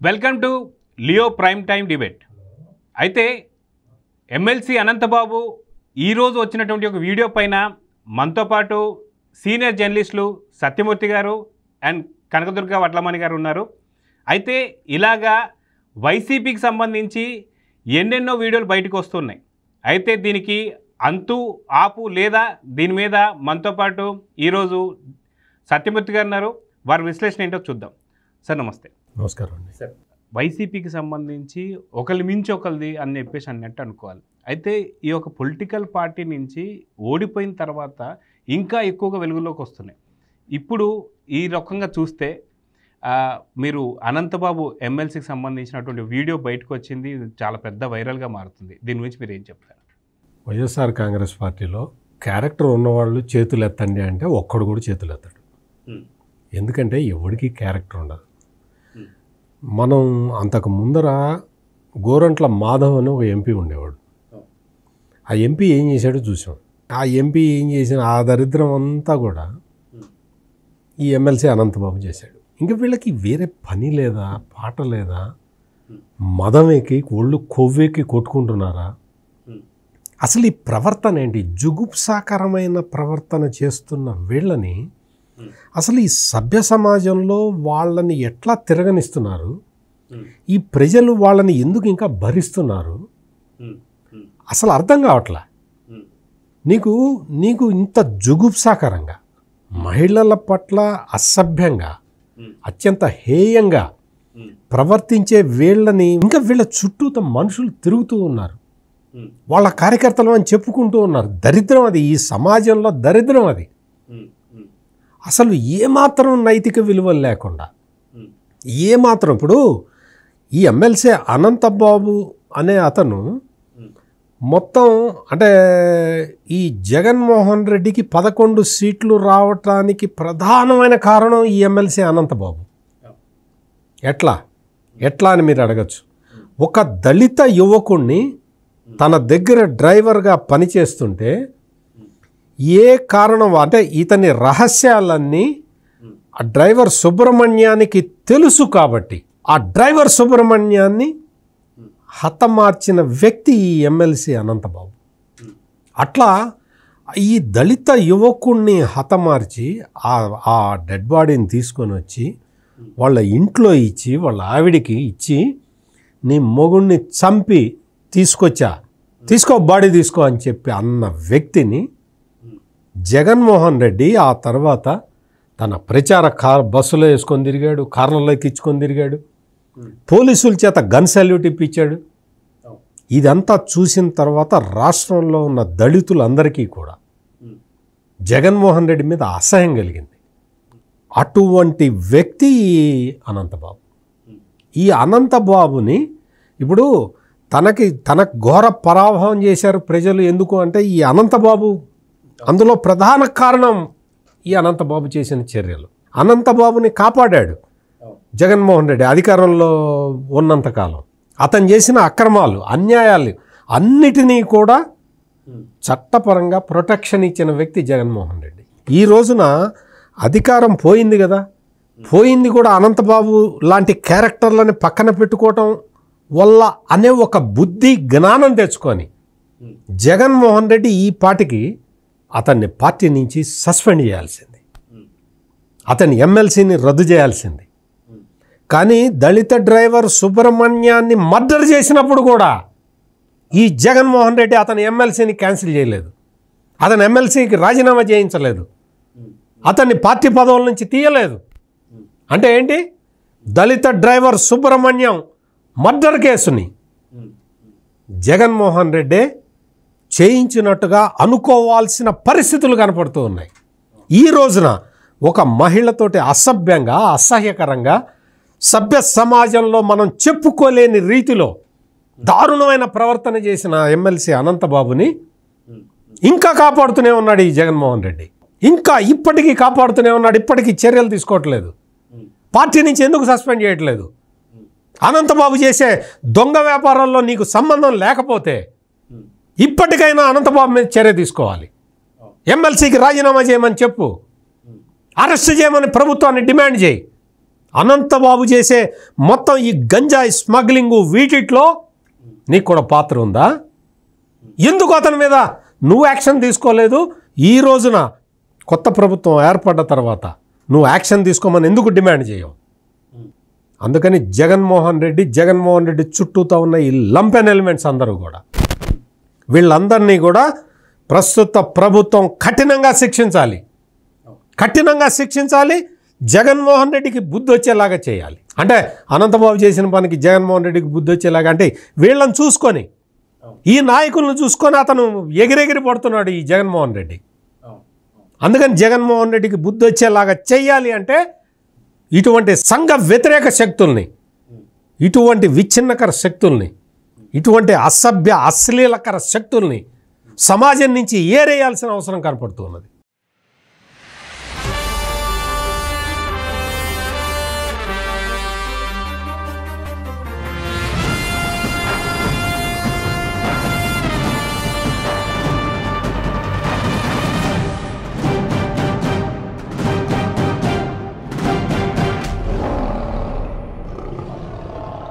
Welcome to Leo prime time debate. అయితే MLC Anantha Babu ఈరోజు వచ్చినటువంటి ఒక వీడియో పైన మనతో పాటు సీనియర్ జర్నలిస్టులు సత్యమూర్తి గారు అండ్ కనకదుర్గ వడ్లమణి గారు ఉన్నారు. అయితే ఇలాగా వైసీపీకి సంబంధించి ఎన్నెన్నో వీడియోలు బయటకు వస్తున్నాయి. అయితే దీనికి అంతు ఆపు లేదా దీని మీద మనతో పాటు ఈరోజు సత్యమూర్తి గారు ఉన్నారు. వారి విశ్లేషణ ఏంటో చూద్దాం. సార్ నమస్తే. నమస్కారం అండి. సార్, వైసీపీకి సంబంధించి ఒకరి మించి ఒకరిది అని చెప్పేసి అన్నట్టు అనుకోవాలి. అయితే ఈ యొక్క పొలిటికల్ పార్టీ నుంచి ఓడిపోయిన తర్వాత ఇంకా ఎక్కువగా వెలుగులోకి వస్తున్నాయి. ఇప్పుడు ఈ రకంగా చూస్తే మీరు అనంతబాబు ఎమ్మెల్సీకి సంబంధించినటువంటి వీడియో బయటకు వచ్చింది. ఇది చాలా పెద్ద వైరల్గా మారుతుంది. దీని గురించి మీరు ఏం చెప్తారు? వైఎస్ఆర్ కాంగ్రెస్ పార్టీలో క్యారెక్టర్ ఉన్నవాళ్ళు చేతులు ఎత్తండి అంటే ఒక్కడు కూడా చేతులు ఎత్తాడు. ఎందుకంటే ఎవరికి క్యారెక్టర్ ఉండదు. మనం అంతకు ముందర గోరంట్ల మాధవ్ అని ఒక ఎంపీ ఉండేవాడు. ఆ ఎంపీ ఏం చేశాడో చూసాం. ఆ ఎంపీ ఏం చేసిన ఆ దరిద్రం అంతా కూడా ఈ ఎమ్మెల్సీ అనంతబాబు చేశాడు. ఇంకా వీళ్ళకి వేరే పని లేదా, పాట లేదా, మదం ఎక్కి ఒళ్ళు కొవ్వెక్కి కొట్టుకుంటున్నారా? అసలు ఈ ప్రవర్తన ఏంటి? జుగుప్సాకరమైన ప్రవర్తన చేస్తున్న వీళ్ళని అసలు ఈ సభ్య సమాజంలో వాళ్ళని ఎట్లా తిరగనిస్తున్నారు? ఈ ప్రజలు వాళ్ళని ఎందుకు ఇంకా భరిస్తున్నారు? అసలు అర్థం కావట్లా. నీకు ఇంత జుగుప్సాకరంగా, మహిళల పట్ల అసభ్యంగా, అత్యంత హేయంగా ప్రవర్తించే వీళ్ళని ఇంకా వీళ్ళ చుట్టూతో మనుషులు తిరుగుతూ ఉన్నారు. వాళ్ళ కార్యకర్తలు అని చెప్పుకుంటూ ఉన్నారు. దరిద్రం అది. ఈ సమాజంలో దరిద్రం అది. అసలు ఏమాత్రం నైతిక విలువలు లేకుండా, ఏమాత్రం. ఇప్పుడు ఈ ఎమ్మెల్సీ అనంతబాబు అనే అతను మొత్తం అంటే ఈ జగన్మోహన్ రెడ్డికి 11 సీట్లు రావటానికి ప్రధానమైన కారణం ఈ ఎమ్మెల్సీ అనంతబాబు. ఎట్లా అని మీరు అడగచ్చు. ఒక దళిత యువకుణ్ణి తన దగ్గర డ్రైవర్గా పనిచేస్తుంటే ఏ కారణం అంటే ఇతని రహస్యాలన్నీ ఆ డ్రైవర్ సుబ్రహ్మణ్యానికి తెలుసు కాబట్టి ఆ డ్రైవర్ సుబ్రహ్మణ్యాన్ని హతమార్చిన వ్యక్తి ఈ ఎమ్మెల్సీ అనంతబాబు. అట్లా ఈ దళిత యువకుణ్ణి హతమార్చి ఆ డెడ్ బాడీని తీసుకొని వచ్చి వాళ్ళ ఇంట్లో ఇచ్చి, వాళ్ళ ఆవిడికి ఇచ్చి, నీ మొగుణ్ణి చంపి తీసుకో బాడీ తీసుకో అని చెప్పి అన్న వ్యక్తిని జగన్మోహన్ రెడ్డి ఆ తర్వాత తన ప్రచార బస్సులో వేసుకొని తిరిగాడు, కార్లలో ఎక్కించుకొని తిరిగాడు, పోలీసుల చేత గన్ సాల్యూట్ ఇప్పించాడు. ఇదంతా చూసిన తర్వాత రాష్ట్రంలో ఉన్న దళితులందరికీ కూడా జగన్మోహన్ రెడ్డి మీద అసహ్యం కలిగింది. అటువంటి వ్యక్తి అనంతబాబు. ఈ అనంతబాబుని ఇప్పుడు తనకు ఘోర పరాభవం చేశారు ప్రజలు. ఎందుకు అంటే ఈ అనంతబాబు, అందులో ప్రధాన కారణం ఈ అనంతబాబు చేసిన చర్యలు. అనంతబాబుని కాపాడాడు జగన్మోహన్ రెడ్డి అధికారంలో ఉన్నంతకాలం. అతను చేసిన అక్రమాలు, అన్యాయాలు అన్నిటినీ కూడా చట్టపరంగా ప్రొటెక్షన్ ఇచ్చిన వ్యక్తి జగన్మోహన్ రెడ్డి. ఈ రోజున అధికారం పోయింది కదా, పోయింది కూడా అనంతబాబు లాంటి క్యారెక్టర్లని పక్కన పెట్టుకోవటం వల్ల అనే ఒక బుద్ధి జ్ఞానం తెచ్చుకొని జగన్మోహన్ రెడ్డి ఈ పార్టీకి అతన్ని పార్టీ నుంచి సస్పెండ్ చేయాల్సింది, అతని ఎమ్మెల్సీని రద్దు చేయాల్సింది. కానీ దళిత డ్రైవర్ సుబ్రహ్మణ్యాన్ని మర్డర్ చేసినప్పుడు కూడా ఈ జగన్మోహన్ రెడ్డి అతని ఎమ్మెల్సీని క్యాన్సిల్ చేయలేదు, అతని ఎమ్మెల్సీకి రాజీనామా చేయించలేదు, అతన్ని పార్టీ పదవుల నుంచి తీయలేదు. అంటే ఏంటి? దళిత డ్రైవర్ సుబ్రహ్మణ్యం మర్డర్ కేసుని జగన్మోహన్ రెడ్డి చేయించినట్టుగా అనుకోవాల్సిన పరిస్థితులు కనపడుతూ ఉన్నాయి. ఈ రోజున ఒక మహిళతోటి అసభ్యంగా, అసహ్యకరంగా, సభ్య సమాజంలో మనం చెప్పుకోలేని రీతిలో దారుణమైన ప్రవర్తన చేసిన ఎమ్మెల్సీ అనంతబాబుని ఇంకా కాపాడుతూనే ఉన్నాడు ఈ జగన్మోహన్ రెడ్డి. ఇంకా ఇప్పటికీ కాపాడుతూనే ఉన్నాడు. ఇప్పటికీ చర్యలు తీసుకోవట్లేదు. పార్టీ నుంచి ఎందుకు సస్పెండ్ చేయట్లేదు? అనంతబాబు చేసే దొంగ వ్యాపారాల్లో నీకు సంబంధం లేకపోతే ఇప్పటికైనా అనంతబాబు మీద చర్య తీసుకోవాలి. ఎమ్మెల్సీకి రాజీనామా చేయమని చెప్పు, అరెస్ట్ చేయమని ప్రభుత్వాన్ని డిమాండ్ చేయి. అనంతబాబు చేసే మొత్తం ఈ గంజాయి స్మగ్లింగు వీటిట్లో నీకు కూడా పాత్ర ఉందా? ఎందుకు అతని మీద నువ్వు యాక్షన్ తీసుకోలేదు? ఈ రోజున కొత్త ప్రభుత్వం ఏర్పడ్డ తర్వాత నువ్వు యాక్షన్ తీసుకోమని ఎందుకు డిమాండ్ చేయవు? అందుకని జగన్మోహన్ రెడ్డి చుట్టూతో ఉన్న ఈ లంపెన్ ఎలిమెంట్స్ అందరూ కూడా వీళ్ళందరినీ కూడా ప్రస్తుత ప్రభుత్వం కఠినంగా శిక్షించాలి. జగన్మోహన్ రెడ్డికి బుద్ధి వచ్చేలాగా చేయాలి. అంటే అనంతబాబు చేసిన పనికి జగన్మోహన్ రెడ్డికి బుద్ధి వచ్చేలాగా అంటే వీళ్ళని చూసుకొని, ఈ నాయకులను చూసుకొని అతను ఎగిరెగిరి పడుతున్నాడు ఈ జగన్మోహన్ రెడ్డి. అందుకని జగన్మోహన్ రెడ్డికి బుద్ధి వచ్చేలాగా చెయ్యాలి అంటే ఇటువంటి సంఘ వ్యతిరేక శక్తుల్ని, ఇటువంటి విచ్ఛిన్నకర శక్తుల్ని, ఇటువంటి అసభ్య అశ్లీలకర శక్తుల్ని సమాజం నుంచి ఏరేయాల్సిన అవసరం కనపడుతున్నది.